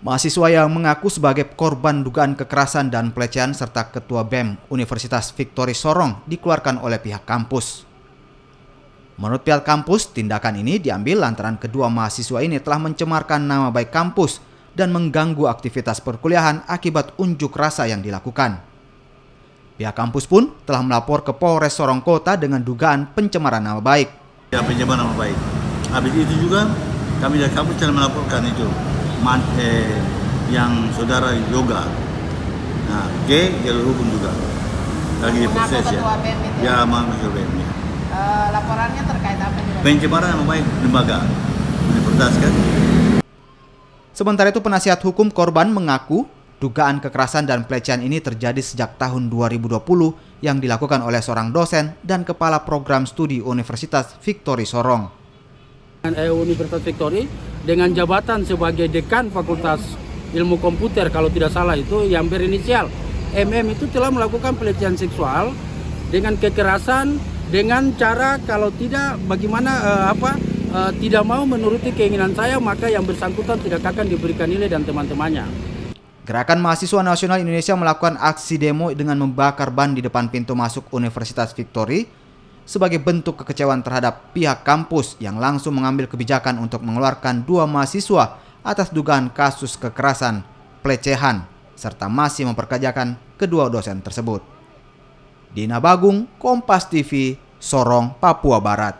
Mahasiswa yang mengaku sebagai korban dugaan kekerasan dan pelecehan serta Ketua BEM Universitas Victory Sorong dikeluarkan oleh pihak kampus. Menurut pihak kampus, tindakan ini diambil lantaran kedua mahasiswa ini telah mencemarkan nama baik kampus dan mengganggu aktivitas perkuliahan akibat unjuk rasa yang dilakukan. Pihak kampus pun telah melapor ke Polres Sorong Kota dengan dugaan pencemaran nama baik. Ya, pencemaran nama baik. Habis itu juga kami dari kampus telah melaporkan itu yang saudara Yoga. Nah, jalur hukum juga lagi diproses ya. Ya, mengaku BEM. Laporannya terkait apa juga? Pencemaran nama baik lembaga universitas kan. Sementara itu penasihat hukum korban mengaku dugaan kekerasan dan pelecehan ini terjadi sejak tahun 2020 yang dilakukan oleh seorang dosen dan kepala program studi Universitas Victory Sorong. Universitas Victory dengan jabatan sebagai dekan Fakultas Ilmu Komputer kalau tidak salah itu yang berinisial MM itu telah melakukan pelecehan seksual dengan kekerasan dengan cara kalau tidak bagaimana tidak mau menuruti keinginan saya, maka yang bersangkutan tidak akan diberikan nilai dan teman-temannya. Gerakan Mahasiswa Nasional Indonesia melakukan aksi demo dengan membakar ban di depan pintu masuk Universitas Victory sebagai bentuk kekecewaan terhadap pihak kampus yang langsung mengambil kebijakan untuk mengeluarkan dua mahasiswa atas dugaan kasus kekerasan, pelecehan, serta masih memperkerjakan kedua dosen tersebut. Dina Bagung, Kompas TV, Sorong, Papua Barat.